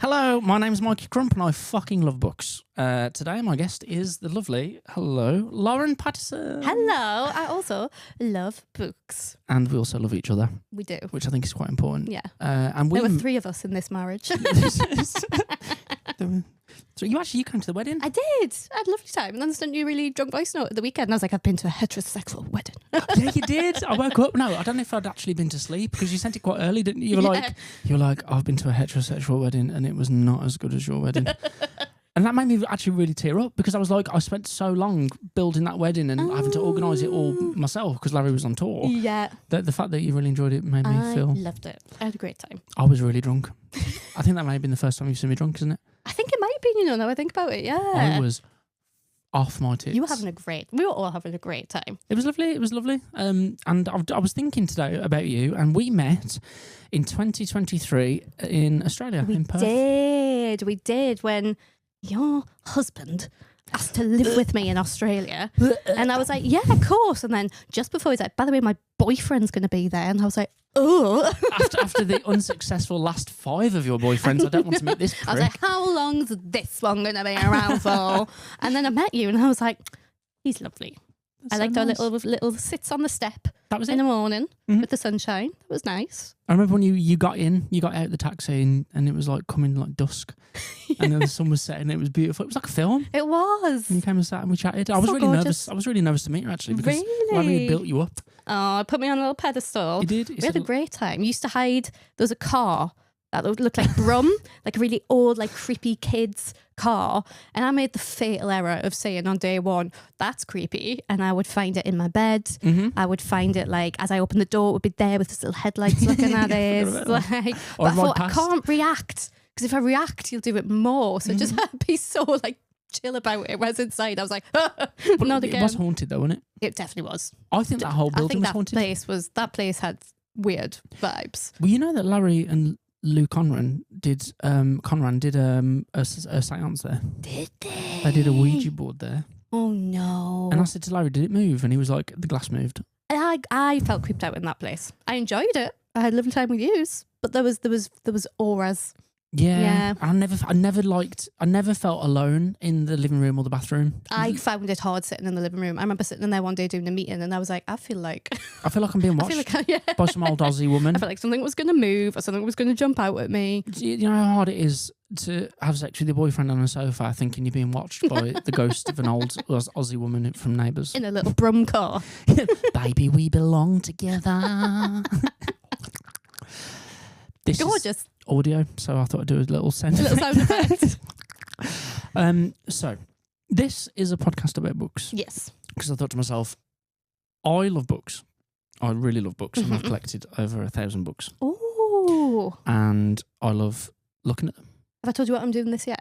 Hello, my name's Mikey Crump and I fucking love books. Today my guest is the lovely, Lauren Pattison. Hello, I also love books. And we also love each other. We do. Which I think is quite important. Yeah. And there were three of us in this marriage. So you came to the wedding? I did. I had a lovely time. And then I sent you a really drunk voice note at the weekend. And I was like, I've been to a heterosexual wedding. Yeah, you did. I woke up. No, I don't know if I'd actually been to sleep because you sent it quite early, didn't you? You were like, I've been to a heterosexual wedding and it was not as good as your wedding. And that made me actually really tear up because I was like, I spent so long building that wedding and having to organise it all myself because Larry was on tour. Yeah. The fact that you really enjoyed it made me feel... I loved it. I had a great time. I was really drunk. I think that may have been the first time you've seen me drunk, isn't it? I think it might have been, now I think about it, yeah. I was off my tits. You were we were all having a great time. It was lovely. And I was thinking today about you, and we met in 2023 in Australia, in Perth. We did, when your husband asked to live with me in Australia. And I was like, yeah, of course. And then just before he's like, by the way, my boyfriend's going to be there. And I was like, oh. After the unsuccessful last 5 of your boyfriends, I don't want to meet this prick. I was like, how long's this one going to be around for? And then I met you and I was like, he's lovely. I liked our little sits on the step. That was in the morning with the sunshine. That was nice. I remember when you got out the taxi and it was like coming like dusk, and then the sun was setting. It was beautiful. It was like a film. It was. And you came and sat and we chatted. I was really nervous. I was really nervous to meet you actually because Larry built you up. Oh, put me on a little pedestal. He did. We had a great time. You used to hide. There was a car that looked like Brum, like a really old, like creepy kid's car. And I made the fatal error of saying on day one, that's creepy. And I would find it in my bed. Mm-hmm. I would find it like, as I opened the door, it would be there with this little headlights looking at us. But I thought, I can't react. Because if I react, you'll do it more. So just be so like chill about it. Whereas inside, I was like, not again. It was haunted though, wasn't it? It definitely was. I think that whole building was haunted. That place had weird vibes. Well, you know that Larry and Lou Conran did a seance there. Did they? They did a Ouija board there. Oh no. And I said to Larry, did it move? And he was like, the glass moved. I felt creeped out in that place. I enjoyed it. I had a lovely time with yous. But there was auras. Yeah. I never felt alone in the living room or the bathroom. I found it hard sitting in the living room. I remember sitting in there one day doing a meeting and I was like, I feel like I'm being watched by some old Aussie woman. I felt like something was going to move or something was going to jump out at me. You know how hard it is to have sex with your boyfriend on a sofa thinking you're being watched by the ghost of an old Aussie woman from Neighbours. In a little Brum car. Baby, we belong together. This gorgeous. Audio, so I thought I'd do a little sound effect. So this is a podcast about books. Yes. Because I thought to myself, I love books. I really love books, and I've collected over 1,000 books. Ooh. And I love looking at them. Have I told you what I'm doing this year?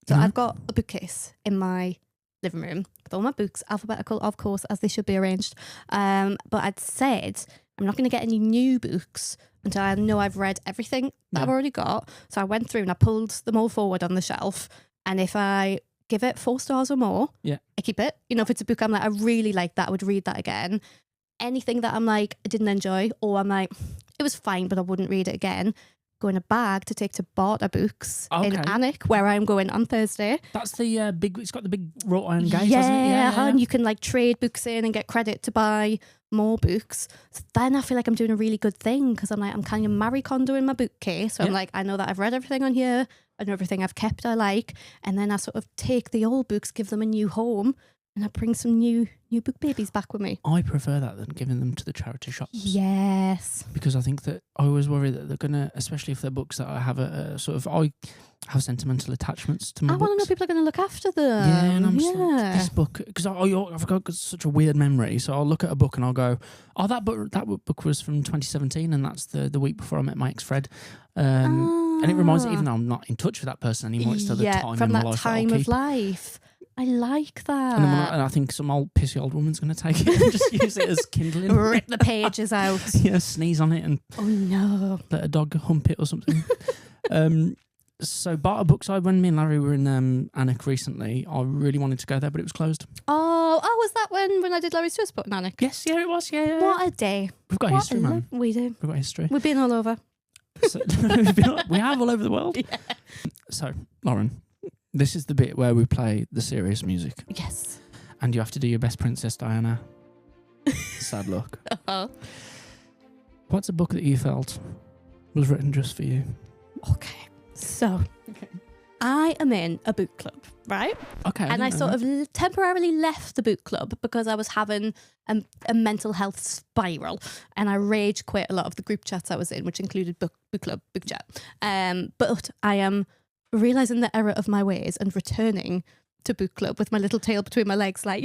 So I've got a bookcase in my living room with all my books, alphabetical, of course, as they should be arranged. But I'd said I'm not going to get any new books until I know I've read everything that I've already got. So I went through and I pulled them all forward on the shelf. And if I give it 4 stars or more, I keep it. If it's a book I'm like, I really like that, I would read that again. Anything that I'm like, I didn't enjoy, or I'm like, it was fine, but I wouldn't read it again, go in a bag to take to Barter Books in Alnwick, where I'm going on Thursday. That's the big, it's got the big wrought iron gate, hasn't it? Yeah, and you can like trade books in and get credit to buy more books. So then I feel like I'm doing a really good thing because I'm like, I'm kind of Marie Kondo in my bookcase. So I'm like, I know that I've read everything on here. I know everything I've kept I like. And then I sort of take the old books, give them a new home, and I bring some new book babies back with me. I prefer that than giving them to the charity shops. Yes. Because I think that I always worry that they're going to, especially if they're books that I have I have sentimental attachments to my books. I want to know people are going to look after them. Yeah, and I'm just like, this book, because I've got such a weird memory, so I'll look at a book and I'll go, oh, that book was from 2017 and that's the week before I met my ex-Fred. And it reminds me, even though I'm not in touch with that person anymore, it's still the time from in my that life time of life. I like that. And I think some old pissy old woman's going to take it and just use it as kindling. Rip the pages out. Yeah, sneeze on it and oh no, let a dog hump it or something. So Barter Books, when me and Larry were in Alnwick recently, I really wanted to go there, but it was closed. Oh, was that when I did Larry's Twist book in Alnwick? Yes, yeah, it was, yeah. What a day. We've got history, man. We do. We've got history. We've been all over. So, we have all over the world. Yeah. So, Lauren, this is the bit where we play the serious music. Yes. And you have to do your best Princess Diana. Sad look. Uh-huh. What's a book that you felt was written just for you? Okay. So, I am in a book club, right? Okay. And I sort of temporarily left the book club because I was having a mental health spiral, and I rage quit a lot of the group chats I was in, which included book club, book chat. But I am realising the error of my ways and returning to book club with my little tail between my legs, like,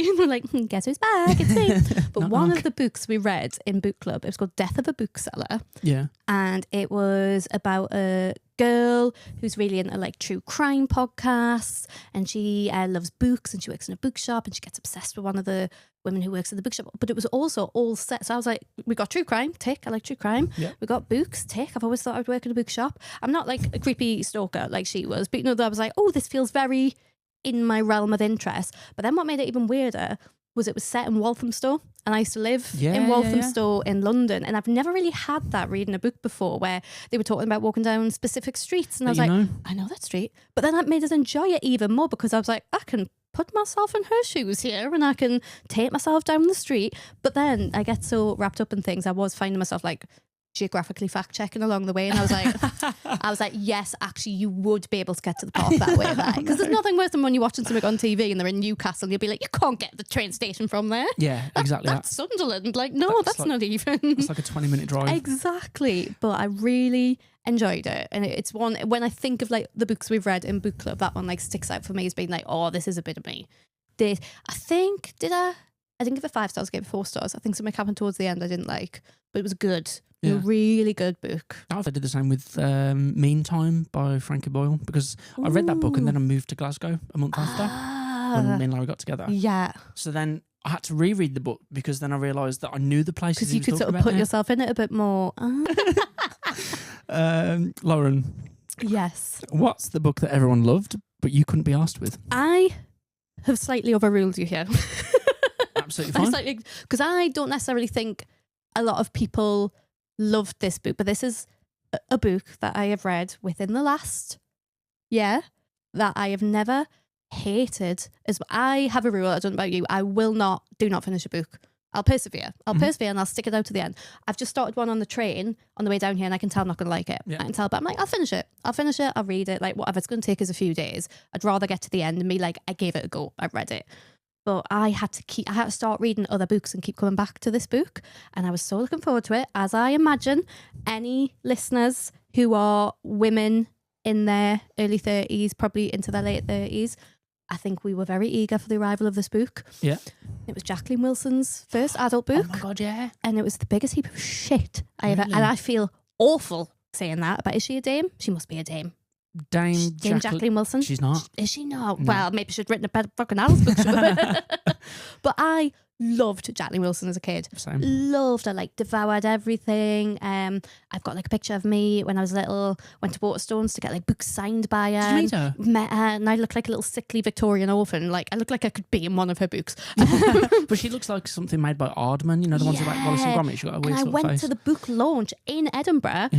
guess who's back? It's me. But one of the books we read in book club, it was called Death of a Bookseller. Yeah. And it was about a girl who's really into like true crime podcasts, and she loves books, and she works in a bookshop, and she gets obsessed with one of the women who works in the bookshop. But it was also all set. So I was like, we got true crime, tick. I like true crime. Yep. We got books, tick. I've always thought I'd work in a bookshop. I'm not like a creepy stalker like she was, but I was like, oh, this feels very in my realm of interest. But then what made it even weirder was it was set in Walthamstow, and I used to live in Walthamstow in London, and I've never really had that reading a book before where they were talking about walking down specific streets, and I was like, I know that street. But then that made us enjoy it even more because I was like, I can put myself in her shoes here and I can take myself down the street. But then I get so wrapped up in things, I was finding myself like geographically fact checking along the way, and I was like, yes, actually you would be able to get to the park that way, because there's nothing worse than when you're watching something on TV and they're in Newcastle and you'll be like, you can't get the train station from there. Yeah, exactly. That's Sunderland. Like, no, that's like, not even. It's like a 20-minute drive. Exactly. But I really enjoyed it, and it's one, when I think of like the books we've read in book club, that one like sticks out for me as being like, oh, this is a bit of me. I didn't give it 5 stars, I gave it 4 stars. I think something happened towards the end I didn't like, but it was good. Yeah. A really good book. I did the same with Meantime by Frankie Boyle, because I read that book and then I moved to Glasgow a month after when me and Larry got together. Yeah. So then I had to reread the book because then I realised that I knew the places because you could sort of put yourself in it a bit more. Lauren. Yes. What's the book that everyone loved but you couldn't be asked with? I have slightly overruled you here. Absolutely fine. Because I don't necessarily think a lot of people loved this book, but this is a book that I have read within the last year that I have never hated. As I have a rule, I don't know about you, I do not finish a book. I'll persevere. Persevere and I'll stick it out to the end. I've just started one on the train on the way down here, and I can tell I'm not going to like it. Yeah. I can tell, but I'm like, I'll finish it. I'll read it. Like, whatever it's going to take us a few days. I'd rather get to the end and be like, I gave it a go. I read it. But I had to start reading other books and keep coming back to this book. And I was so looking forward to it, as I imagine any listeners who are women in their early 30s, probably into their late 30s, I think we were very eager for the arrival of this book. Yeah. It was Jacqueline Wilson's first adult book. Oh my God, yeah. And it was the biggest heap of shit I ever, and I feel awful saying that, but is she a dame? She must be a dame. Dame Jacqueline Wilson. She's not. Is she not? No. Well, maybe she'd written a better fucking Alice book. But I loved Jacqueline Wilson as a kid. Same. Loved her, like devoured everything. I've got like a picture of me when I was little, went to Waterstones to get like books signed by her. Did you meet her? Met her, and I look like a little sickly Victorian orphan. Like, I look like I could be in one of her books. But she looks like something made by Aardman, the ones like Wallace and Gromit. She got a weird and I went face. to the book launch in Edinburgh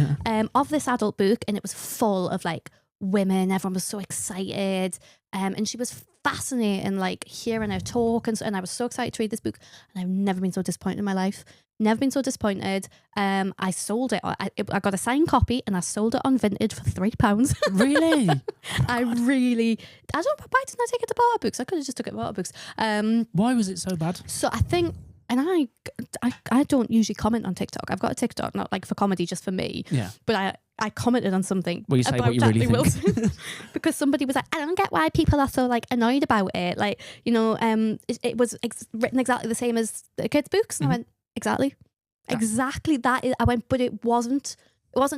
of this adult book, and it was full of like women. Everyone was so excited, and she was fascinating, like hearing her talk, and I was so excited to read this book, and I've never been so disappointed in my life. Never been so disappointed. I sold it. I got a signed copy and I sold it on Vinted for £3. Really? Why didn't I take it to Barter Books? I could have just took it to Barter Books. Why was it so bad? So I think, and I don't usually comment on TikTok. I've got a TikTok, not like for comedy, just for me. Yeah. But I commented on something you say about what you Jacqueline really Wilson because somebody was like, I don't get why people are so like annoyed about it. Like, it was written exactly the same as the kids' books. And I went, exactly that is, I went, but it wasn't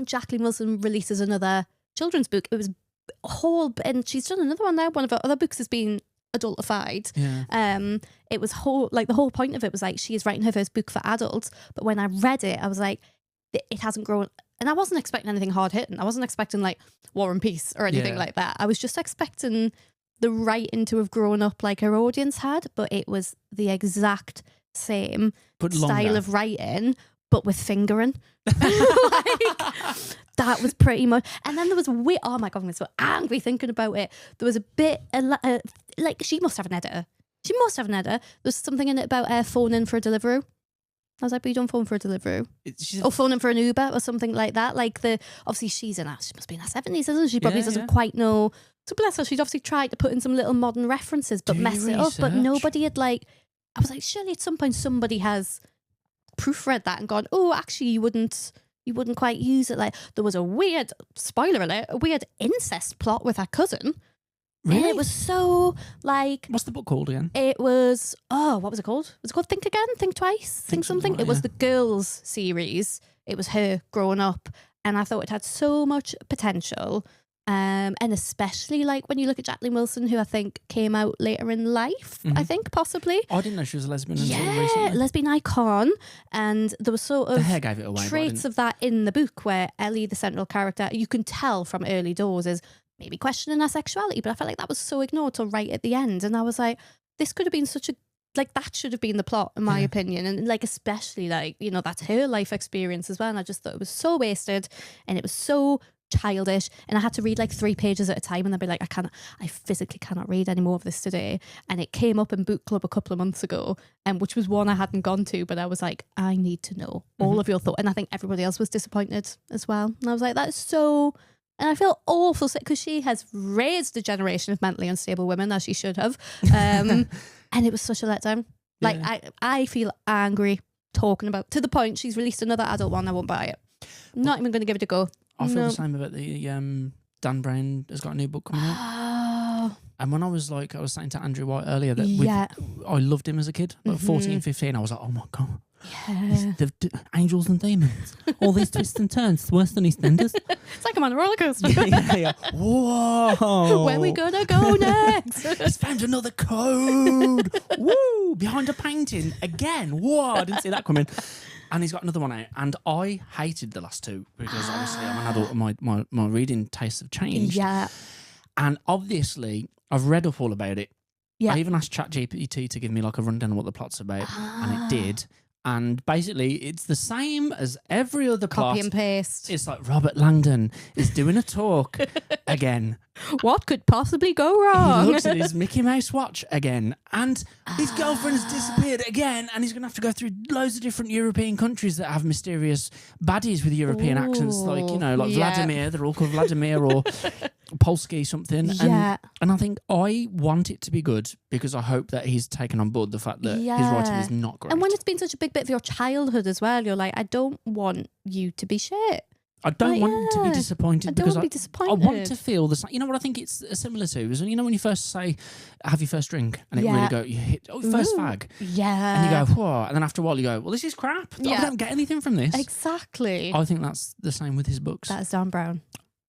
Jacqueline Wilson releases another children's book. It was whole, and she's done another one now. One of her other books has been adultified. Yeah. It was the whole point of it was like, she is writing her first book for adults. But when I read it, I was like, it hasn't grown. And I wasn't expecting anything hard hitting. I wasn't expecting like War and Peace or anything like that. I was just expecting the writing to have grown up like her audience had, but it was the exact same style of writing, but with fingering. That was pretty much. And then there was oh my God, I'm so angry thinking about it. There was a bit like she must have an editor. There's something in it about phoning for a Deliveroo. I was like, but you don't phone for a Deliveroo. Or phoning for an Uber or something like that. Like obviously she must be in her 70s, isn't she? She probably doesn't quite know. So bless her, she'd obviously tried to put in some little modern references, but mess it up. But nobody had I was like, surely at some point somebody has proofread that and gone, oh, actually you wouldn't quite use it. Like there was a weird, spoiler alert, a weird incest plot with her cousin. Really? And it was so like... What's the book called again? It was... Oh, what was it called? Was it called Think Again? Think Twice? Think something? It was the girls series. It was her growing up. And I thought it had so much potential. And especially like when you look at Jacqueline Wilson, who I think came out later in life, I think, possibly. I didn't know she was a lesbian until recently. Lesbian icon. And there was sort of the hair gave it away, traits of that in the book where Ellie, the central character, you can tell from early doors is maybe questioning her sexuality, but I felt like that was so ignored till right at the end. And I was like, this could have been such a, like that should have been the plot in my opinion. And like, especially like, you know, that's her life experience as well. And I just thought it was so wasted and it was so childish. And I had to read like 3 pages at a time and I'd be like, I physically cannot read any more of this today. And it came up in book club a couple of months ago, and which was one I hadn't gone to, but I was like, I need to know all of your thoughts. And I think everybody else was disappointed as well. And I was like, that's so... And I feel awful sick because she has raised a generation of mentally unstable women, as she should have. And it was such a letdown. Like, I feel angry talking about, to the point she's released another adult one. I won't buy it. Not even going to give it a go. I feel the same about the Dan Brown has got a new book coming out. And when I was saying to Andrew White earlier that I loved him as a kid, like 14, 15, I was like, oh my God. Yeah. The angels and demons. All these twists and turns. It's worse than EastEnders. It's like I'm on a roller coaster. yeah. Whoa. Where we gonna go next? He's found another code. Woo! Behind a painting. Again. Whoa, I didn't see that coming. And he's got another one out. And I hated the last two because obviously I'm an adult and my reading tastes have changed. Yeah. And obviously I've read up all about it. Yeah. I even asked ChatGPT to give me like a rundown of what the plot's about. And it did. And basically, it's the same as every other plot. Copy and paste. It's like Robert Langdon is doing a talk again. What could possibly go wrong? He looks at his Mickey Mouse watch again. And his girlfriend has disappeared again. And he's going to have to go through loads of different European countries that have mysterious baddies with European accents. Like, you know, like Vladimir. They're all called Vladimir or Polski something. Yeah. And I think I want it to be good because I hope that he's taken on board the fact that his writing is not great. And when it's been such a big bit of your childhood as well, you're like, I don't want you to be shit. I don't want to be disappointed because I want to feel the same. You know what I think it's similar to is, you know, when you first say, have your first drink, and it really you hit, first fag. Yeah. And you go, whoa. And then after a while you go, well, this is crap. I don't get anything from this. Exactly. I think that's the same with his books. That's Dan Brown.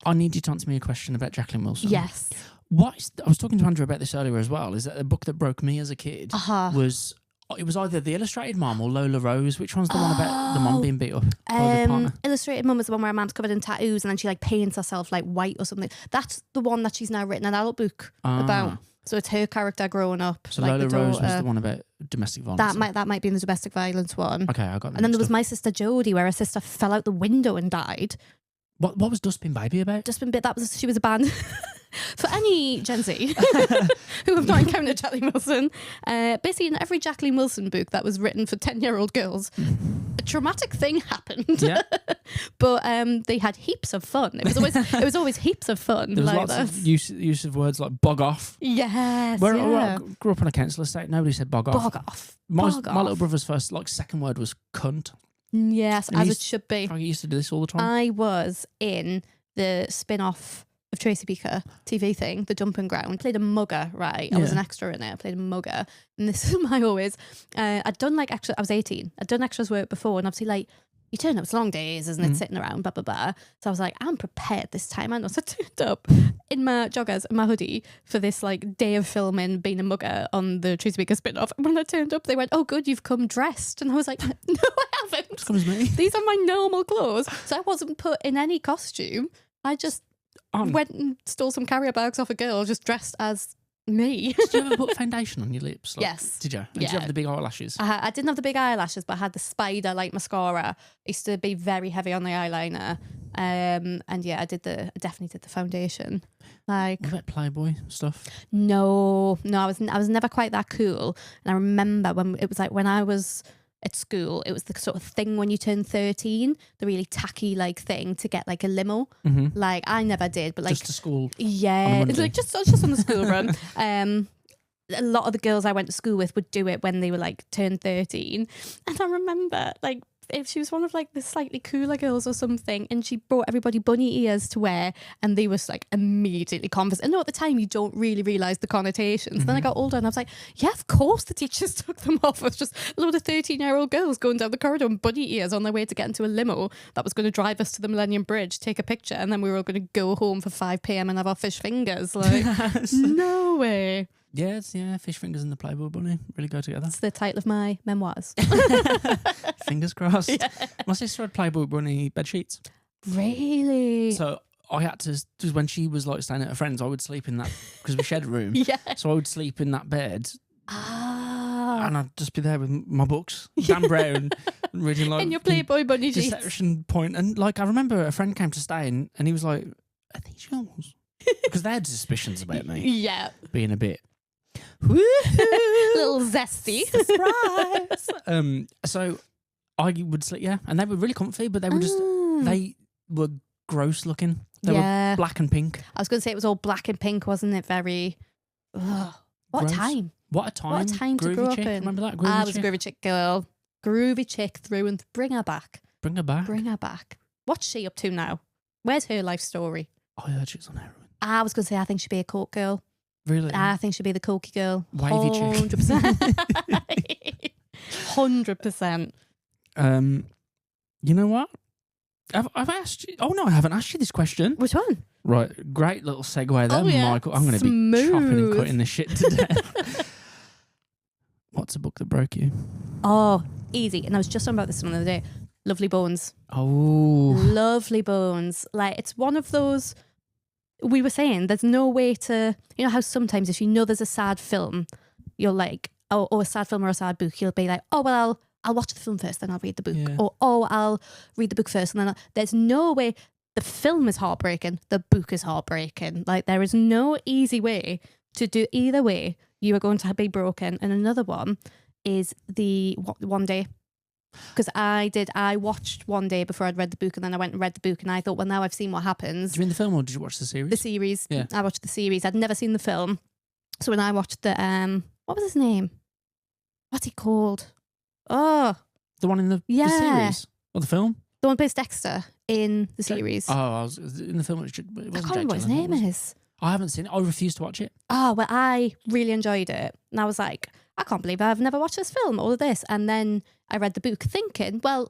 I need you to answer me a question about Jacqueline Wilson. Yes. I was talking to Andrew about this earlier as well, is that the book that broke me as a kid was... It was either The Illustrated Mum or Lola Rose. Which one's the one about the mum being beat up by the partner? Illustrated Mum is the one where her mum's covered in tattoos and then she like paints herself like white or something. That's the one that she's now written an adult book about. So it's her character growing up. So like Lola Rose was the one about domestic violence. That might be in the domestic violence one. Okay, I got that. And then there was My Sister Jodie, where her sister fell out the window and died. What was Dustbin Baby about? Dustbin Bit. She was a band. For any Gen Z who have not encountered Jacqueline Wilson, basically in every Jacqueline Wilson book that was written for 10-year-old girls, a traumatic thing happened. Yeah. But they had heaps of fun. It was always heaps of fun. There was lots of use of words like bog off. Yes. Where I grew up on a council estate, nobody said bog off. Bog off. My little brother's first second word was cunt. Yes, and as it should be. I used to do this all the time. I was in the spin-off of Tracy Beaker TV thing, The Dumping Ground. Played a mugger, right? I was an extra in it. I played a mugger. And this is my always, I'd done like extra, I was 18. I'd done extras work before, and obviously like, you turn up, it's long days, isn't it? Sitting around, blah, blah, blah. So I was like, I'm prepared this time. And so I turned up in my joggers and my hoodie for this like day of filming being a mugger on the Tracy Beaker spin-off. And when I turned up, they went, oh, good, you've come dressed. And I was like, no, I haven't. Excuse me. These are my normal clothes. So I wasn't put in any costume. I just went and stole some carrier bags off a girl just dressed as Me? Did you ever put foundation on your lips? Yes. Did you? And Did Yeah. you have the big eyelashes? I didn't have the big eyelashes, but I had the spider like mascara. I used to be very heavy on the eyeliner. And yeah, I definitely did the foundation. Like, What about Playboy stuff? no, I was never quite that cool. And I remember when it was like when I was at school, it was the sort of thing when you turn 13, the really tacky like thing to get like a limo. Mm-hmm. Like I never did, but like Just to school. yeah, it's like just on the school run. A lot of the girls I went to school with would do it when they were like turned 13, and I remember like if she was one of like the slightly cooler girls or something, and she brought everybody bunny ears to wear, and they was like immediately confident. And no, at the time you don't really realise the connotations. Mm-hmm. Then I got older and I was like, yeah, of course the teachers took them off. It was just a load of 13-year-old girls going down the corridor with bunny ears on their way to get into a limo that was going to drive us to the Millennium Bridge, take a picture, and then we were all going to go home for 5 p.m. and have our fish fingers. Like, no way. Yeah, fish fingers and the Playboy bunny really go together. That's the title of my memoirs. Fingers crossed. Yeah. My sister had Playboy bunny bed sheets. Really? So I had to, just when she was like staying at her friends, I would sleep in that, because we shared a room. Yeah. So I would sleep in that bed, Ah. and I'd just be there with my books, Dan Brown, reading like And your Playboy bunny sheets. Deception Point. And like, I remember a friend came to stay and he was like, "Are these yours?" Because they had suspicions about me Yeah. being a bit Little zesty. surprise. So I would sleep, yeah, and they were really comfy, but they were just they were gross looking. They were black and pink. I was going to say it was all black and pink, wasn't it? Very. Ugh. What Gross. a time. What a time! What a time to Groovy grow up chick. in. Remember that? Groovy I was a chick? groovy chick girl. Groovy chick through and bring her back. Bring her back. Bring her back. What's she up to now? Where's her life story? I heard she's on heroin. I was going to say I think she'd be a coke girl. Really? I think she'd be the cokey girl. Wavy chick. 100%. 100%. You know what? I've asked you. Oh no, I haven't asked you this question. Which one? Right, great little segue there, Oh, yeah. Michael. I'm going to be chopping and cutting the shit to death. What's a book that broke you? Oh, easy. And I was just talking about this one the other day. Lovely Bones. Oh, Lovely Bones. Like, it's one of those, we were saying, there's no way to, you know how sometimes if you know there's a sad film, you're like, oh, or a sad film or a sad book, you'll be like, oh, well, I'll watch the film first, then I'll read the book. Yeah. Or, oh, I'll read the book first. And then there's no way. The film is heartbreaking. The book is heartbreaking. Like, there is no easy way to do either way. You are going to be broken. And another one is the One Day. Because I watched One Day before I'd read the book, and then I went and read the book, and I thought, well, now I've seen what happens. did you mean the film or did you watch the series? The series. Yeah. I watched the series. I'd never seen the film. So when I watched the, what was his name? What's he called? Oh. The one in the series? Or the film? The one who plays Dexter in the series. Oh, I was in the film. It wasn't I can't Jake remember what his Gyllenhaal, name was it? is. I haven't seen it. I refuse to watch it. Oh, well, I really enjoyed it. And I was like, I can't believe I've never watched this film, all of this. And then I read the book thinking, well,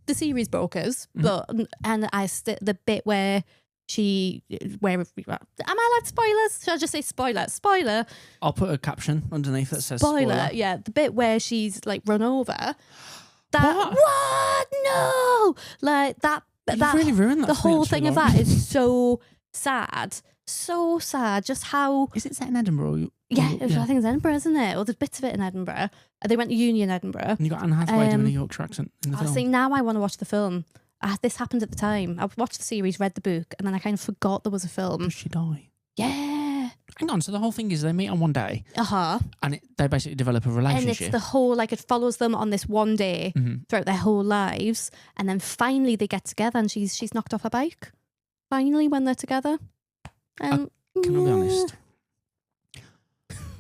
the series broke us. But, and the bit where am I allowed spoilers? Should I just say spoiler? Spoiler. I'll put a caption underneath that says Spoiler. Yeah, the bit where she's like run over. That, what? No! Like that. You've really ruined that the for me, whole actually, thing of Lauren. that is so sad. So sad. Just how. Is it set in Edinburgh? Yeah, I think it's Edinburgh, isn't it? Or there's bits of it in Edinburgh. They went to uni in Edinburgh. And you got Anne Hathaway doing a Yorkshire accent in the film. See, now I want to watch the film. This happened at the time. I watched the series, read the book, and then I kind of forgot there was a film. Does she die? Yeah. Hang on, so the whole thing is they meet on one day Uh-huh. and they basically develop a relationship. And it's the whole, like, it follows them on this one day throughout their whole lives. And then finally they get together and she's knocked off her bike. Finally, when they're together. Can I be honest?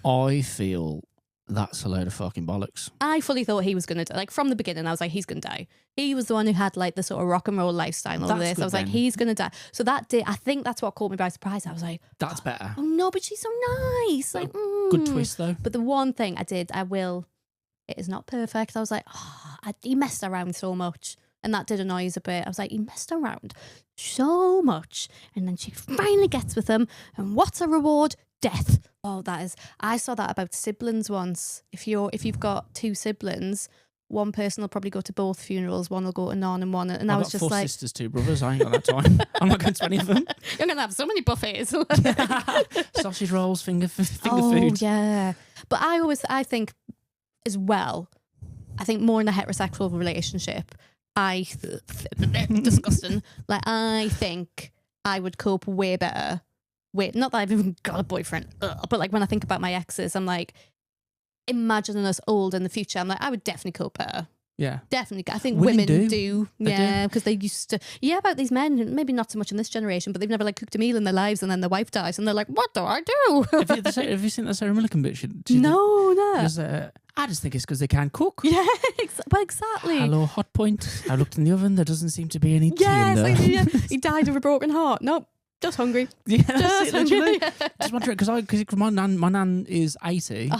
I feel that's a load of fucking bollocks. I fully thought he was going to die. Like, from the beginning, I was like, he's going to die. He was the one who had, like, the sort of rock and roll lifestyle and all That's this. good I was like, then. he's going to die. So that day, I think that's what caught me by surprise. I was like, That's better. oh no, but she's so nice. Like, Good twist, though. But the one thing it is not perfect. I was like, he messed around so much. And that did annoy us a bit. I was like, he messed around so much. And then she finally gets with him. And what's her reward? Death. Oh, I saw that about siblings once. If you've got two siblings, one person will probably go to both funerals, one will go to none and one. And I I've was got just 4 like, sisters, 2 brothers. I ain't got that time. I'm not going to any of them. you're going to have so many buffets. Sausage rolls, finger food. Oh, yeah. But I think as well, I think more in a heterosexual relationship, disgusting. Like, I think I would cope way better. Not that I've even got a boyfriend, but like when I think about my exes, I'm like, imagining us old in the future, I'm like, I would definitely cope better. Yeah. Definitely. I think Women women do. Yeah, because they used to. Yeah, about these men, maybe not so much in this generation, but they've never like cooked a meal in their lives and then their wife dies and they're like, what do I do? Have you seen that Sarah Millican bit? No. I just think it's because they can't cook. Yeah, well, exactly. Hello, hot point. I looked in the oven. There doesn't seem to be any tea in there. He died of a broken heart. Nope. Just hungry. Yeah, that's Just it, literally. hungry. Just wondering because my nan is 80.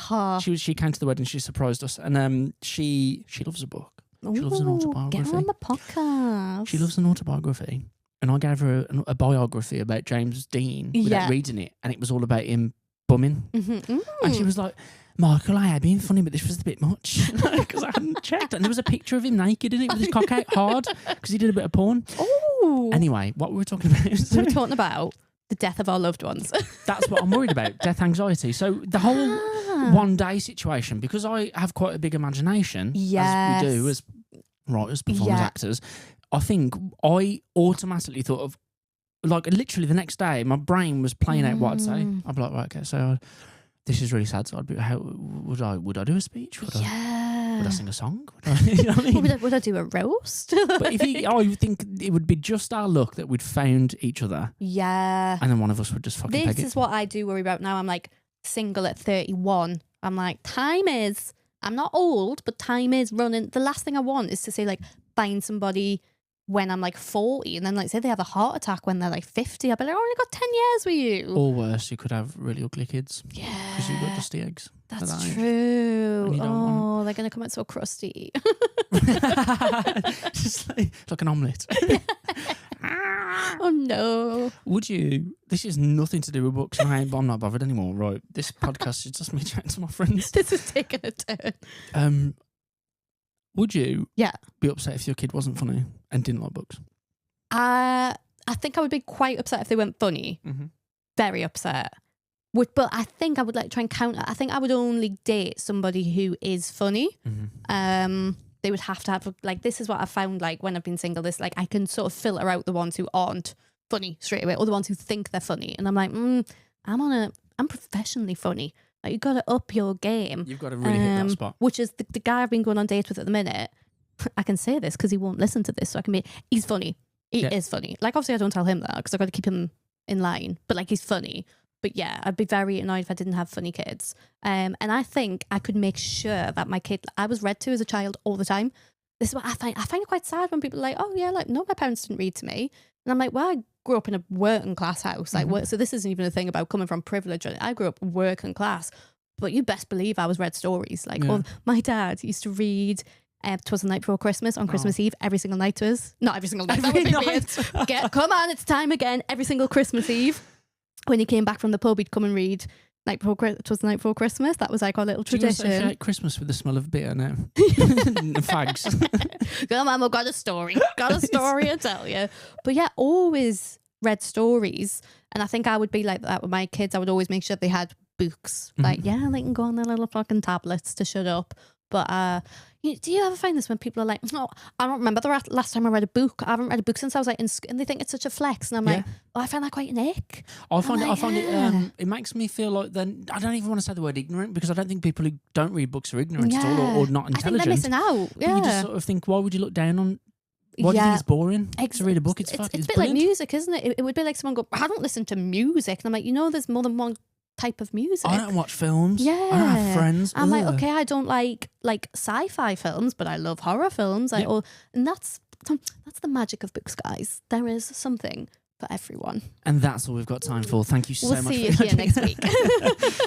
She came to the wedding. She surprised us, and she loves a book. She loves an autobiography. Get her on the podcast. She loves an autobiography, and I gave her a biography about James Dean without reading it, and it was all about him bumming. And she was like, Michael, I had been funny, but this was a bit much because I hadn't checked. And there was a picture of him naked in it with his cock out hard because he did a bit of porn. Oh. Anyway, what were we talking about? We were talking about the death of our loved ones. That's what I'm worried about, death anxiety. So the whole one day situation, because I have quite a big imagination, as we do as writers, performers, actors, I think I automatically thought of, like, literally the next day, my brain was playing out what I'd say. I'd be like, right, okay, so this is really sad. So I'd be, would I do a speech? Would I sing a song? You know what I mean? Would I do a roast? But I would think it would be just our luck that we'd found each other. Yeah. And then one of us would just fucking peg it. This is what I do worry about now. I'm like single at 31. I'm like, I'm not old, but time is running. The last thing I want is to say, like, find somebody when I'm like 40 and then like say they have a heart attack when they're like 50. I'll be like, I only got 10 years with you. Or worse, you could have really ugly kids. Yeah. Because you've got dusty eggs. That's true. Oh, they're going to come out so crusty. Just like an omelette. Oh no. Would you, this is nothing to do with books and I'm not bothered anymore, right? This podcast is just me chatting to my friends. This is taking a turn. Would you be upset if your kid wasn't funny and didn't like books? I think I would be quite upset if they weren't funny. Mm-hmm. Very upset. But I think I would like try and counter. I think I would only date somebody who is funny. Mm-hmm. They would have to have, like, this is what I found, like, when I've been single, this, like, I can sort of filter out the ones who aren't funny straight away or the ones who think they're funny. And I'm like, I'm professionally funny. Like, you've got to up your game. You've got to really hit that spot. Which is the guy I've been going on dates with at the minute. I can say this because he won't listen to this. So I can be, he's funny. He is funny. Like, obviously I don't tell him that because I've got to keep him in line. But, like, he's funny. But yeah, I'd be very annoyed if I didn't have funny kids. And I think I could make sure that my kid, I was read to as a child all the time. This is what I find it quite sad when people are like, oh yeah, like, no, my parents didn't read to me. And I'm like, well, I grew up in a working class house. Like, so this isn't even a thing about coming from privilege. I grew up working class. But you best believe I was read stories. Like, my dad used to read 'Twas the Night Before Christmas on Christmas Eve every single night to us. Not every single night. That would be weird. Come on, it's time again. Every single Christmas Eve. When he came back from the pub, he'd come and read "'Twas the Night Before Christmas." That was like our little tradition. Do you associate Christmas with the smell of beer now? Fags. Come on, we've got a story. Got a story to tell you. But yeah, always read stories. And I think I would be like that with my kids. I would always make sure they had books. Like, they can go on their little fucking tablets to shut up. But do you ever find this when people are like, no, I don't remember the last time I read a book. I haven't read a book since I was like in school, and they think it's such a flex. And I'm like, I find that quite an ick. I find it. It makes me feel like then I don't even want to say the word ignorant because I don't think people who don't read books are ignorant at all or not intelligent. I think they're missing out. Yeah. But you just sort of think, why would you look down on? Why do you think it's boring to read a book? It's a bit brilliant. Like music, isn't it? It would be like someone go, I don't listen to music. And I'm like, there's more than one type of music. I don't watch films. Yeah. I don't have friends. I'm like, okay, I don't like sci-fi films, but I love horror films. And that's the magic of books, guys. There is something for everyone. And that's all we've got time for. Thank you so much. We'll see you here next week.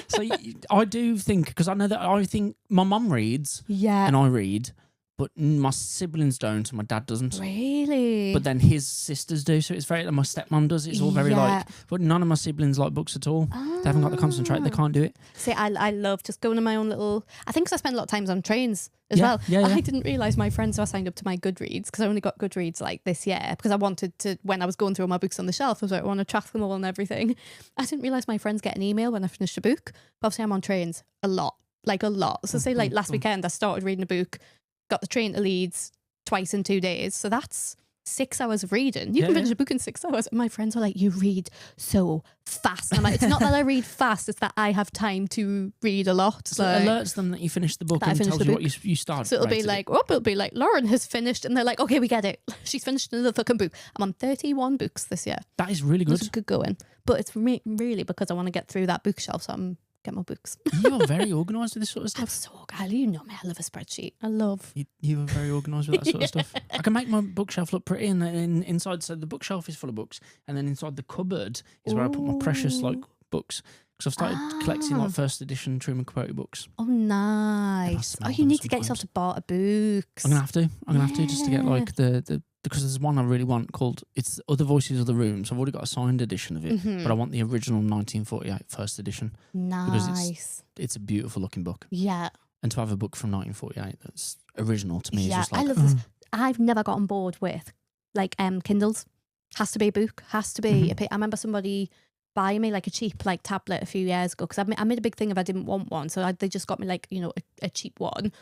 So I do think, because I know that I think my mum reads and I read. but my siblings don't, and my dad doesn't. Really? But then his sisters do, so it's very, like, my stepmom does. It's all very like, but none of my siblings like books at all. They haven't got the concentrate. They can't do it. See, I love just going on my own little. I think 'cause I spend a lot of times on trains as well. Yeah. I didn't realise my friends were signed up to my Goodreads because I only got Goodreads like this year because I wanted to, when I was going through all my books on the shelf, I was like, I want to track them all and everything. I didn't realise my friends get an email when I finished a book. But obviously, I'm on trains a lot. So say like last weekend, I started reading a book, got the train to Leeds twice in 2 days. So that's 6 hours of reading. You can finish a book in 6 hours. And my friends are like, you read so fast. And I'm like, it's not that I read fast, it's that I have time to read a lot. So it alerts them that you finished the book and tells you what you started. So it'll be like, Lauren has finished. And they're like, okay, we get it. She's finished another fucking book. I'm on 31 books this year. That is really good. That's good going. But it's really because I want to get through that bookshelf. So get more books. You're very organised with this sort of stuff. I'm so good. You know me, I love a spreadsheet. I love. You are very organised with that sort of stuff. I can make my bookshelf look pretty, and then inside, so the bookshelf is full of books, and then inside the cupboard is where I put my precious books. Because I've started collecting like first edition Truman Capote books. Oh, nice. Oh, you need to get yourself a bar of books. I'm gonna have to just to get like the because there's one I really want called it's Other Voices of the Room. So I've already got a signed edition of it, but I want the original 1948 first edition. Nice. Because it's a beautiful looking book. Yeah. And to have a book from 1948 that's original to me is just like... I love this. I've never got on board with like Kindles. Has to be a book. Has to be I remember somebody buying me like a cheap like tablet a few years ago because I made a big thing of I didn't want one. So they just got me like, you know, a cheap one.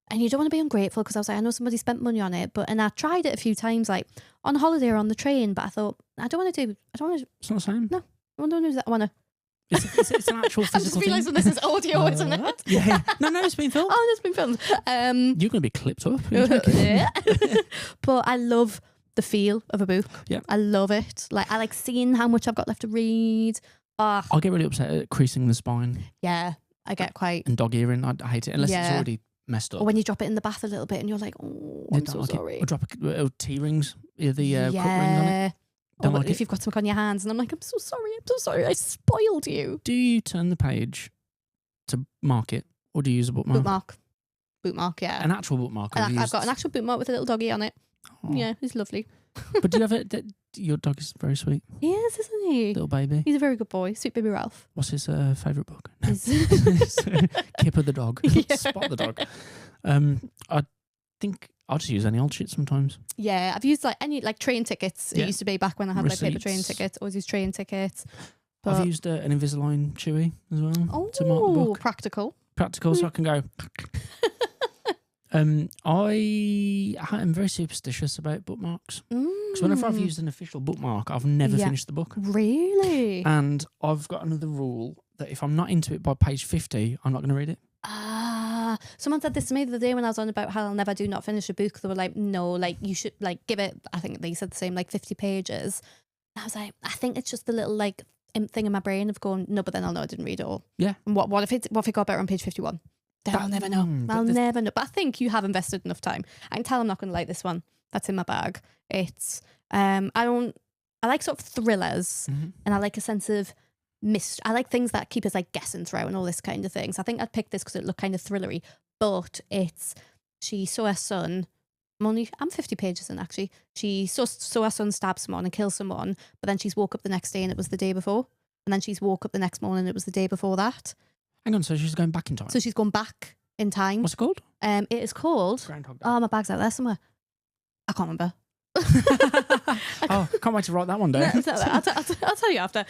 And you don't want to be ungrateful because I was like, I know somebody spent money on it, and I tried it a few times, like on holiday or on the train. But I thought, I don't want to. It's not the same. No, I don't do that. I want to. It's an actual physical thing. I'm just realising this is audio, isn't it? Yeah. No, it's been filmed. Oh, it's been filmed. You're going to be clipped up. But I love the feel of a book. Yeah. I love it. Like I like seeing how much I've got left to read. I get really upset at creasing the spine. Yeah, I get quite. And dog earring. I hate it unless it's already messed up. Or when you drop it in the bath a little bit and you're like, oh, I'm so sorry. Or drop T-rings, the cup rings on it. Or if you've got something on your hands and I'm like, I'm so sorry, I spoiled you. Do you turn the page to mark it or do you use a bookmark? Bookmark, yeah. An actual bookmark? I've got an actual bookmark with a little doggy on it. Oh. Yeah, it's lovely. But do you have it? Your dog is very sweet. He is, isn't he? Little baby. He's a very good boy. Sweet baby Ralph. What's his favourite book? Kipper the dog. Spot the dog. I think I'll just use any old shit sometimes. Yeah, I've used like train tickets. It used to be back when I had like paper train tickets. Always use train tickets. But I've used an Invisalign Chewy as well. Oh, to mark the book. Practical, so I can go. I am very superstitious about bookmarks. Because whenever I've used an official bookmark, I've never finished the book. Really? And I've got another rule that if I'm not into it by page 50, I'm not going to read it. Someone said this to me the other day when I was on about how I'll never do not finish a book. They were like, no, like you should like give it, I think they said the same, like 50 pages. And I was like, I think it's just the little like thing in my brain of going, no, but then I'll know I didn't read it all. Yeah. And what if it got better on page 51? Then I'll never know. I'll never know. But I think you have invested enough time. I can tell I'm not going to like this one. That's in my bag. It's, I like sort of thrillers and I like a sense of I like things that keep us like guessing throughout and all this kind of things. I think I'd pick this because it looked kind of thrillery, but she saw her son. I'm 50 pages in actually. She saw her son stab someone and kill someone, but then she's woke up the next day and it was the day before. And then she's woke up the next morning and it was the day before that. Hang on, so she's going back in time? So she's gone back in time. What's it called? It is called... Groundhog Day. Oh, my bag's out there somewhere. I can't remember. Oh, can't wait to write that one down. I'll tell you after.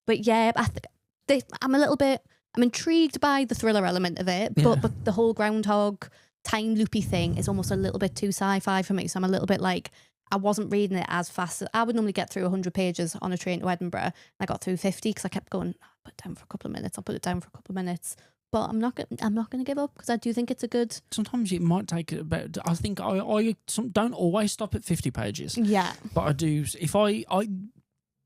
But yeah, I'm intrigued by the thriller element of it, but the whole groundhog time loopy thing is almost a little bit too sci-fi for me. So I'm a little bit like, I wasn't reading it as fast. I would normally get through 100 pages on a train to Edinburgh. And I got through 50 because I kept going, I'll put it down for a couple of minutes. I'll put it down for a couple of minutes. But I'm not going to give up because I do think it's a good... Sometimes it might take about... I think I don't always stop at 50 pages. Yeah. But I do... If I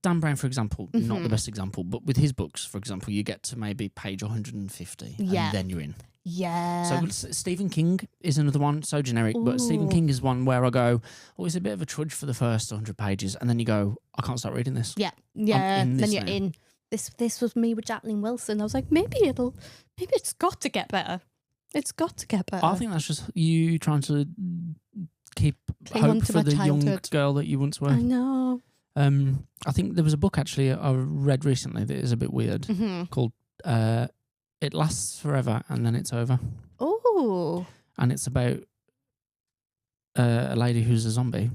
Dan Brown, for example, not the best example, but with his books, for example, you get to maybe page 150 and then you're in. Yeah. So Stephen King is another one, so generic, but Stephen King is one where I go, it's a bit of a trudge for the first 100 pages, and then you go, I can't start reading this. Yeah. Then you're in. This was me with Jacqueline Wilson. I was like, maybe it's got to get better. It's got to get better. I think that's just you trying to keep Cling on hope to for my the young childhood. girl that you once were. I know. I think there was a book actually I read recently that is a bit weird called It Lasts Forever and Then It's Over. Oh. And it's about a lady who's a zombie,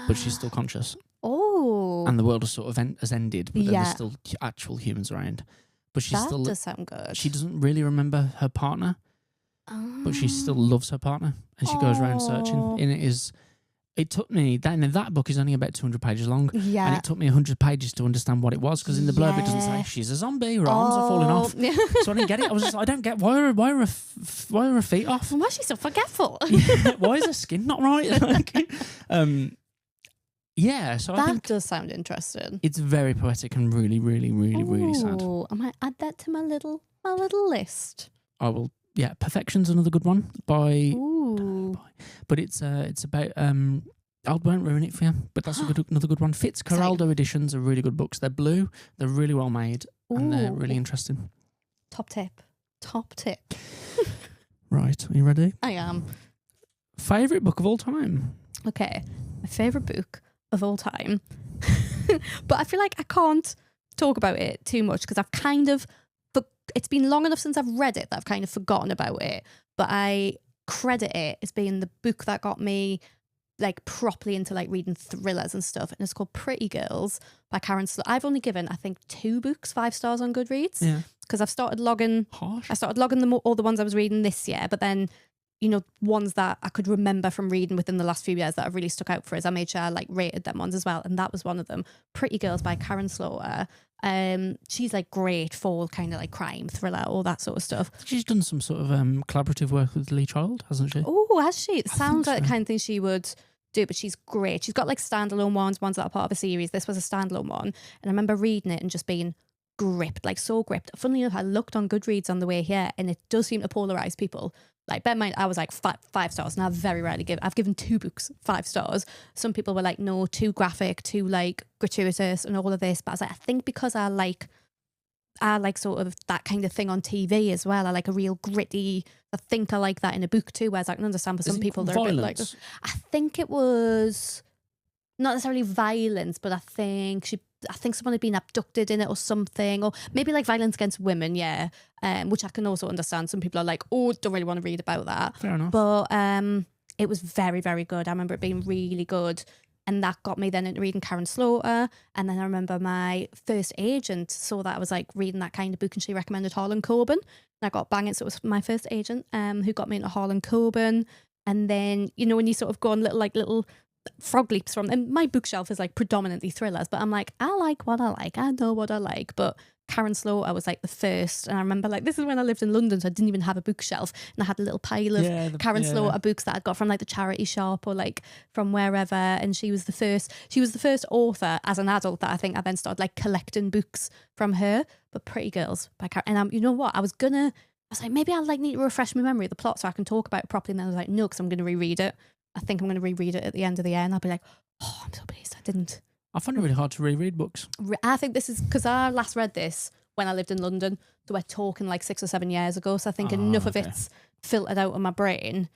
but she's still conscious. Oh. And the world has sort of has ended, but then Yeah. there's still actual humans around. But she's That still does sound good. she doesn't really remember her partner, but she still loves her partner, and she goes around searching. Oh. And it took me that book is only about 200 pages long, and Yeah. it took me 100 pages to understand what it was, because in the blurb it doesn't say she's a zombie, her arms are falling off. So I didn't get it. I was just I don't get why are her feet off? Why is she so forgetful? Yeah, why is her skin not right? Like, yeah, so I think That does sound interesting. it's very poetic and really, really, really, really sad. Ooh, I might add that to my little list. I will. Yeah, Perfection's another good one by. Ooh. But it's about I won't ruin it for you, but that's another good one. Fitzcarraldo editions are really good books. They're blue, they're really well made, and they're really interesting. Top tip. Right, are you ready? I am. Favourite book of all time? Okay, my favourite book of all time. But I feel like I can't talk about it too much because I've kind of, it's been long enough since I've read it that I've kind of forgotten about it. But I credit it as being the book that got me like properly into like reading thrillers and stuff. And it's called Pretty Girls by Karen Slow. I've only given, I think, 2 books 5 stars on Goodreads. Yeah. Because I've started logging, Harsh. I started logging all the ones I was reading this year, but then, you know, ones that I could remember from reading within the last few years that have really stuck out for us. I made sure I like rated them ones as well, and that was one of them. Pretty Girls by Karen Slower. She's like great for kind of like crime, thriller, all that sort of stuff. She's done some sort of collaborative work with Lee Child, hasn't she? Oh, has she? It sounds like so. the kind of thing she would do, but she's great. She's got like standalone ones that are part of a series. This was a standalone one, and I remember reading it and just being gripped, like so gripped. Funnily enough, I looked on Goodreads on the way here, and it does seem to polarize people. Like, bear in mind, I was like 5 stars, and I very rarely I've given 2 books 5 stars. Some people were like, no, too graphic, too like gratuitous, and all of this. But I was like, I think because I like sort of that kind of thing on TV as well. I like a real gritty. I think I like that in a book too. Whereas I can understand for some people they're violence? a bit like. I think it was not necessarily violence, but I think someone had been abducted in it or something, or maybe like violence against women, yeah. Which I can also understand. Some people are like, oh, don't really want to read about that. Fair enough. But it was very, very good. I remember it being really good. And that got me then into reading Karen Slaughter. And then I remember my first agent saw that I was like reading that kind of book, and she recommended Harlan Coben. And I got banging. So it was my first agent who got me into Harlan Coben. And then, you know, when you sort of go on little frog leaps from, and my bookshelf is like predominantly thrillers, but I'm like, I like what I like. I know what I like. But Karen Slaughter was like the first. And I remember like, this is when I lived in London, so I didn't even have a bookshelf. And I had a little pile of Karen Slaughter books that I'd got from like the charity shop or like from wherever. And she was the first author as an adult that I think I then started like collecting books from her. But Pretty Girls by Karen. And you know what? I was like, maybe I like need to refresh my memory of the plot so I can talk about it properly. And then I was like, no, because I'm going to reread it. I think I'm going to reread it at the end of the year, and I'll be like, oh, I'm so pleased I didn't. I find it really hard to reread books. I think this is because I last read this when I lived in London, so we're talking like 6 or 7 years ago, so I think enough of it's filtered out of my brain,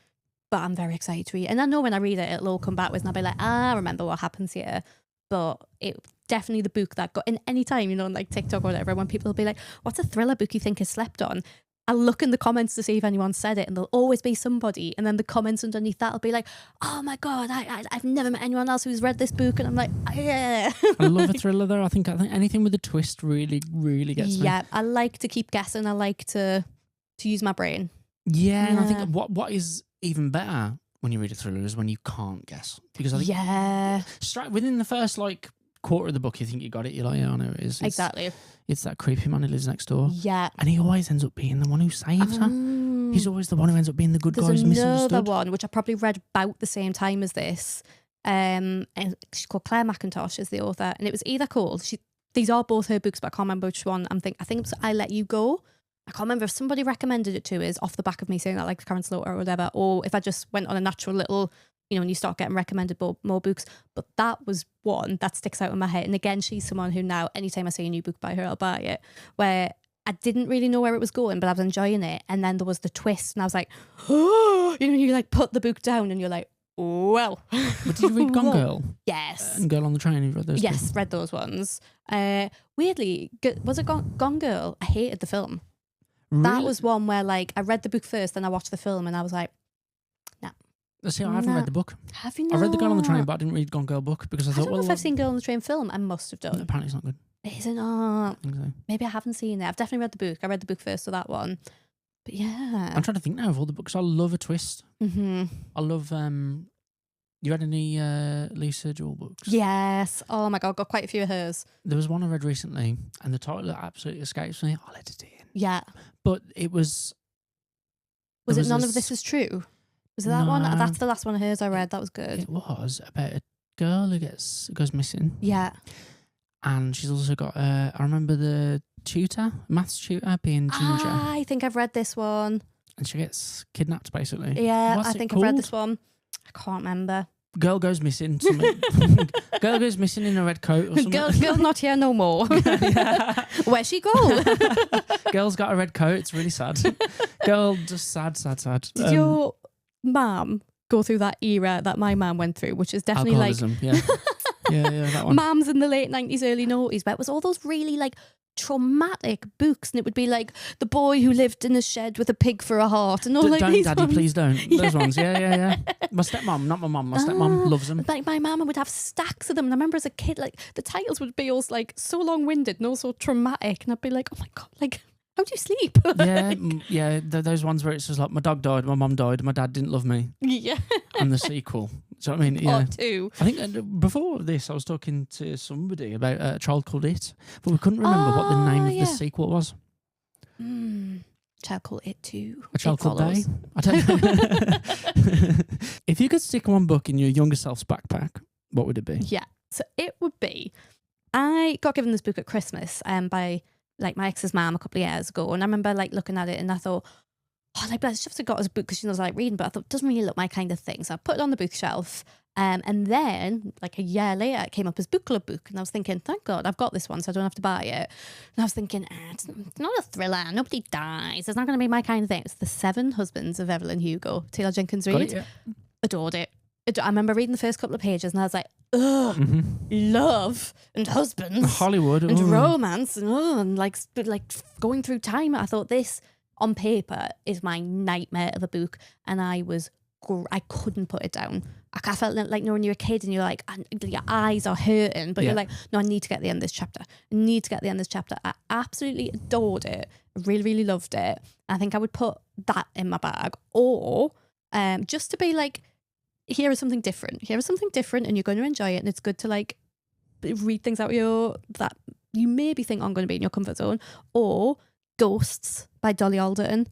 but I'm very excited to read it. And I know when I read it, it'll all come back with, and I'll be like, I remember what happens here. But it definitely the book that got, in any time, you know, on like TikTok or whatever, when people will be like, what's a thriller book you think is slept on? I'll look in the comments to see if anyone said it, and there'll always be somebody. And then the comments underneath that will be like, oh my God, I've never met anyone else who's read this book. And I'm like, yeah. I love a thriller though. I think anything with a twist really, really gets me. Yeah, I like to keep guessing. I like to use my brain. Yeah, and I think what is even better when you read a thriller is when you can't guess. Because I think straight within the first like quarter of the book, you think you got it. You're like, yeah, I know it is. Exactly. It's that creepy man who lives next door. Yeah. And he always ends up being the one who saves her. He's always the one who ends up being the good guy who's misunderstood. There's another one, which I probably read about the same time as this. And she's called Claire McIntosh is the author. And it was either called, these are both her books, but I can't remember which one. I think it was I Let You Go. I can't remember if somebody recommended it to us off the back of me saying that, like Karen Slaughter or whatever, or if I just went on a natural little, you know, when you start getting recommended more books. But that was one that sticks out in my head. And again, she's someone who now, anytime I see a new book by her, I'll buy it. Where I didn't really know where it was going, but I was enjoying it. And then there was the twist, and I was like, oh, you know, you like put the book down, and you're like, well. But did you read Gone Girl? Yes. And Girl on the Train, you read those? Yes, read those ones. Weirdly, was it Gone Girl? I hated the film. Really? That was one where like I read the book first, then I watched the film, and I was like, nah. See, I haven't read the book. Have you not? I read the Girl on the Train, but I didn't read Gone Girl book because I thought, don't know if I've seen Girl on the Train film. I must have done. Apparently it's not good. Is it not? I think so. Maybe I haven't seen it. I've definitely read the book. I read the book first, so that one. But yeah. I'm trying to think now of all the books. I love a twist. Mm-hmm. I love... you read any Lisa Jewell books? Yes. Oh my God, got quite a few of hers. There was one I read recently, and the title absolutely escapes me. I'll edit it in. Yeah. But it was... Was it None of This Is True? Was it that one? That's the last one of hers I read. That was good. It was about a girl who goes missing. Yeah. And she's also got... I remember the maths tutor being Ginger. I think I've read this one. And she gets kidnapped, basically. Yeah, What's I it think called? I've read this one. I can't remember. Girl goes missing. Girl goes missing in a red coat or something. Girl not here no more. Where's she go? Girl's got a red coat. It's really sad. Girl just sad. Did your mum go through that era that my mum went through, which is definitely alcoholism, like... yeah, that one. Mums in the late 90s, early 90s, where it was all those really like traumatic books, and it would be like the boy who lived in a shed with a pig for a heart and all like don't, these Daddy, ones. please don't. Those ones, yeah. My stepmom, not my mum. My stepmom loves them. Like my mum would have stacks of them, and I remember as a kid, like the titles would be all like so long-winded and also traumatic, and I'd be like, oh my God, like how do you sleep? Those ones where it's just like my dog died, my mum died, my dad didn't love me. Yeah. And the sequel. So I mean, yeah. Or two. I think before this, I was talking to somebody about a Child Called It, but we couldn't remember what the name of the sequel was. Child Called It 2. A Child Called Day? I don't know. If you could stick one book in your younger self's backpack, what would it be? Yeah. So it would be, I got given this book at Christmas by like my ex's mum a couple of years ago, and I remember like looking at it and I thought, oh, like bless, she just got us a book because she knows I like reading, but I thought it doesn't really look my kind of thing. So I put it on the bookshelf, and then like a year later it came up as book club book, and I was thinking, thank God I've got this one so I don't have to buy it. And I was thinking, it's not a thriller, nobody dies, it's not going to be my kind of thing. It's The 7 Husbands of Evelyn Hugo, Taylor Jenkins Reid. Adored it. I remember reading the first couple of pages and I was like, ugh, love and husbands, Hollywood and romance and like going through time. I thought this on paper is my nightmare of a book, and I couldn't put it down. I felt like when you're a kid and you're like, your eyes are hurting, but you're like, no, I need to get to the end of this chapter. I absolutely adored it. I really, really loved it. I think I would put that in my bag, or just to be like, here is something different, and you're going to enjoy it, and it's good to like read things out that you maybe think aren't going to be in your comfort zone. Or Ghosts by Dolly Alderton.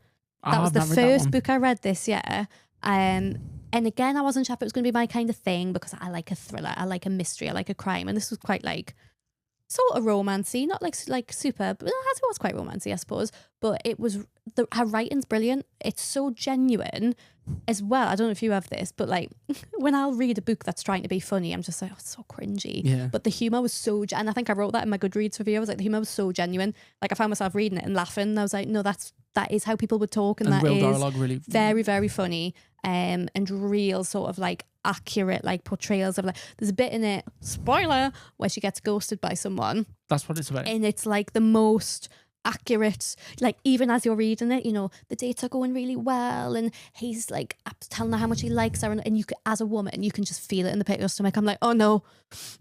That was the first book I read this year, and again I wasn't sure if it was going to be my kind of thing, because I like a thriller, I like a mystery, I like a crime, and this was quite like sort of romancy, not like super, but it was quite romancy, I suppose. But it was, her writing's brilliant. It's so genuine as well. I don't know if you have this, but like when I'll read a book that's trying to be funny, I'm just like, oh, it's so cringy. Yeah. But the humour was so, and I think I wrote that in my Goodreads review. I was like, the humour was so genuine. Like I found myself reading it and laughing. And I was like, no, that is how people would talk, and that real is dialogue, really very, very funny. And real sort of like accurate like portrayals of like, there's a bit in it, spoiler, where she gets ghosted by someone. That's what it's about. And it's like the most accurate, like even as you're reading it, you know, the dates are going really well and he's like telling her how much he likes her, and you can, as a woman, you can just feel it in the pit of your stomach. I'm like, oh no.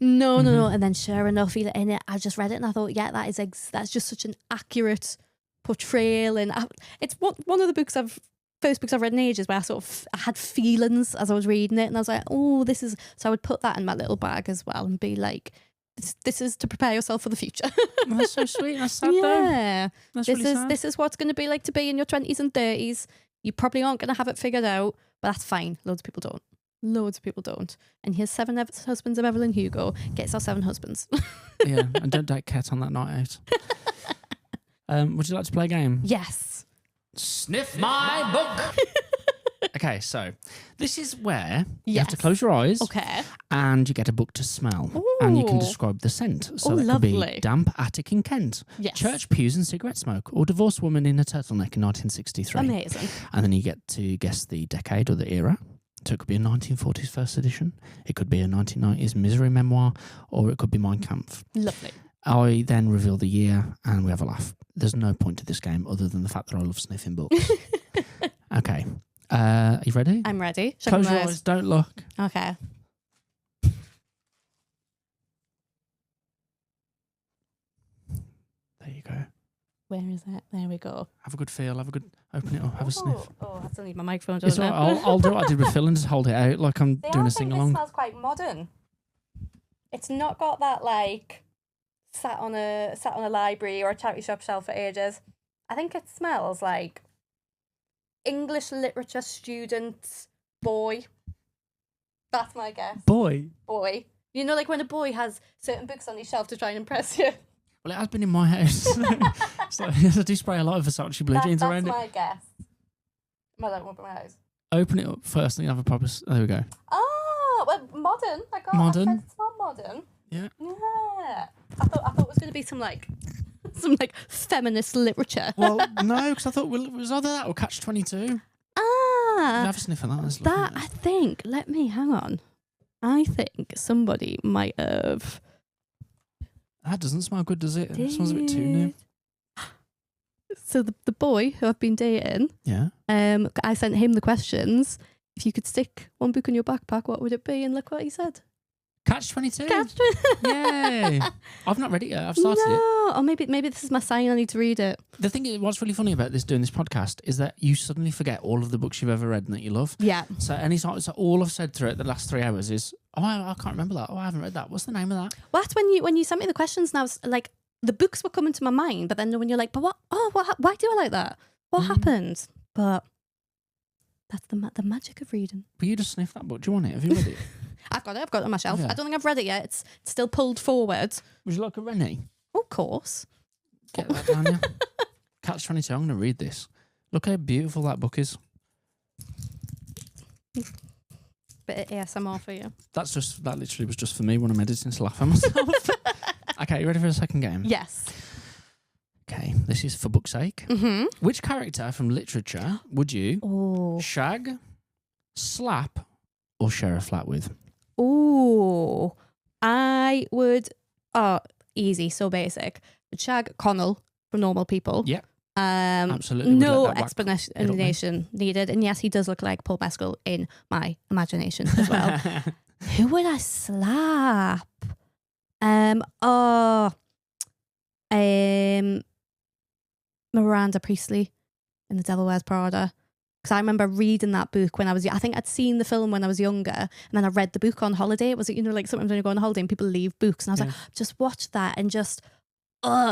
And then sure enough, feel it in it. I just read it and I thought, yeah, that's just such an accurate portrayal. And it's one of the first books I've read in ages where I had feelings as I was reading it, and I was like, oh, this is, so I would put that in my little bag as well and be like, this is to prepare yourself for the future. Well, that's so sweet. That's sad though. That's really sad. This is what's going to be like to be in your 20s and 30s. You probably aren't going to have it figured out, but that's fine. Loads of people don't. And here's 7 Husbands of Evelyn Hugo. Get yourself 7 husbands. Yeah, and don't date Ket on that night out. Would you like to play a game? Yes. Sniff my book. Okay, so this is where you have to close your eyes. Okay. And you get a book to smell. And you can Ooh. describe the scent. So Oh, that could be lovely. damp attic in Kent, Yes. church pews and cigarette smoke, or divorced woman in a turtleneck in 1963. Amazing. And then you get to guess the decade or the era. So it could be a 1940s first edition. It could be a 1990s misery memoir, or it could be Mein Kampf. Lovely. I then reveal the year and we have a laugh. There's no point to this game other than the fact that I love sniffing books. Okay. Are you ready? I'm ready. Close your eyes, don't look. Okay. There you go. Where is it? There we go. Have a good feel. Open it up. Have a sniff. Oh, I still need my microphone. It's all right. I'll do what I did with Phil and just hold it out like I'm doing a sing along. It smells quite modern. It's not got that like sat on a library or a charity shop shelf for ages. I think it smells like English literature student boy. That's my guess. Boy. Boy. You know, like when a boy has certain books on his shelf to try and impress you. Well, it has been in my house. So I do spray a lot of Versace blue jeans around it. That's my guess. I don't want to put my house. Open it up first and you have a proper... There we go. Oh, well, modern. Modern. I said it's not modern. Yeah. Yeah. I thought it was going to be some feminist literature. Well, no, because I thought it was either that or Catch-22. Ah. Have a sniff of that. That's That, lovely. I think, hang on. I think somebody might have... That doesn't smell good, does it? It smells a bit too new. So the boy who I've been dating, Yeah. I sent him the questions. If you could stick one book in your backpack, what would it be? And look what he said. Catch-22. Catch-22. Yay. I've not read it yet. I've started it. No, or maybe this is my sign. I need to read it. The thing is, what's really funny about doing this podcast is that you suddenly forget all of the books you've ever read and that you love. Yeah. So all I've said through it the last 3 hours is, I can't remember that. Oh, I haven't read that. What's the name of that? Well, that's when you sent me the questions, and I was like, the books were coming to my mind, but then when you're like, but what? Oh, why do I like that? What happened? But that's the magic of reading. Will you just sniff that book? Do you want it? Have you read it? I've got it on my shelf. Yeah. I don't think I've read it yet. It's still pulled forward. Would you like a Rennie? Of course. Get that down here. Catch-22. I'm going to read this. Look how beautiful that book is. Bit of ASMR for you. That literally was just for me when I'm editing to laugh at myself. Okay, you ready for a second game? Yes. Okay, this is for book's sake. Mm-hmm. Which character from literature would you shag, slap, or share a flat with? Oh, I would. Oh, easy, so basic. Shag Connell from Normal People. Yeah. Absolutely. No explanation needed. And yes, he does look like Paul Mescal in my imagination as well. Who would I slap? Miranda Priestley in The Devil Wears Prada. Because I remember reading that book when I was... I think I'd seen the film when I was younger, and then I read the book on holiday. It was, like sometimes when you go on holiday and people leave books, and I was like, just watch that and just...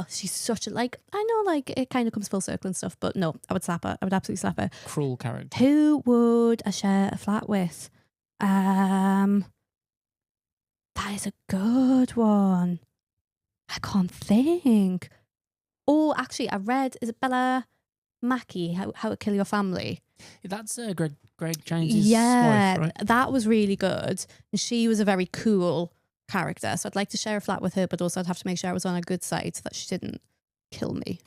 she's such a... I know, it kind of comes full circle and stuff, but no, I would slap her. I would absolutely slap her. Cruel character. Who would I share a flat with? That is a good one. I can't think. Oh, actually, I read... Is it Bella Mackey, How to Kill Your Family? That's Greg James's wife, right? That was really good. And she was a very cool character. So I'd like to share a flat with her, but also I'd have to make sure I was on a good side so that she didn't kill me.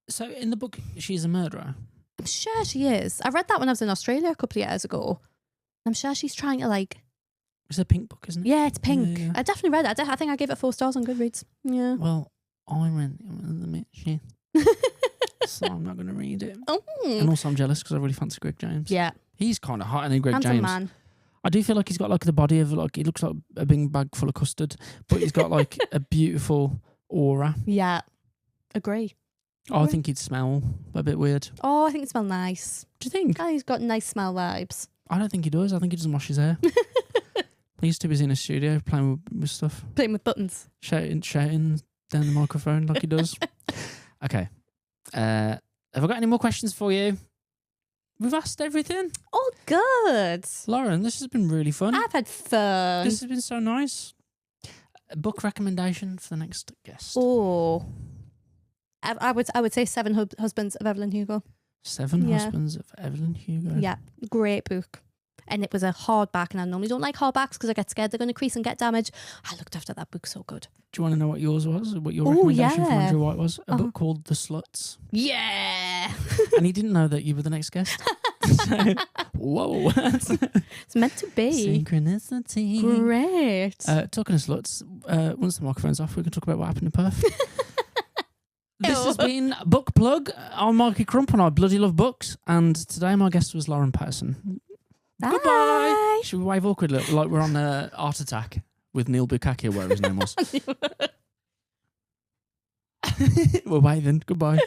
So in the book, she's a murderer? I'm sure she is. I read that when I was in Australia a couple of years ago. I'm sure she's trying to It's a pink book, isn't it? Yeah, it's pink. Yeah. I definitely read it. I think I gave it 4 stars on Goodreads. Yeah. Well, I read it with the Mitchie. So I'm not going to read it. Oh. And also I'm jealous because I really fancy Greg James. Yeah. He's kind of hot, and then Greg Handsome James. man. I do feel like he's got the body of he looks like a big bag full of custard, but he's got a beautiful aura. Yeah. Agree. Oh, I think he'd smell a bit weird. Oh, I think it smells nice. Do you think? I think he's got nice smell vibes. I don't think he does. I think he doesn't wash his hair. He's too busy in a studio playing with stuff. Playing with buttons. Shouting down the microphone like he does. Okay. Have I got any more questions for you? We've asked everything. Oh, good. Lauren, this has been really fun. I've had fun. This has been so nice. A book recommendation for the next guest. Oh. I would say 7 Husbands of Evelyn Hugo. Seven Husbands of Evelyn Hugo. Yeah, great book. And it was a hardback, and I normally don't like hardbacks because I get scared they're going to crease and get damaged. I looked after that book so good. Do you want to know what yours was? What your recommendation from Andrew White was? A book called The Sluts. Yeah. And he didn't know that you were the next guest. So, whoa. It's meant to be. Synchronicity. Great. Talking of sluts, once the microphone's off, we can talk about what happened in Perth. This has been Book Plug. I'm Mikey Crump and I bloody love books. And today my guest was Lauren Pattison. Bye. Goodbye. Should we wave awkwardly like we're on Art Attack with Neil Bukkake or whatever his name was? We're waving. Goodbye.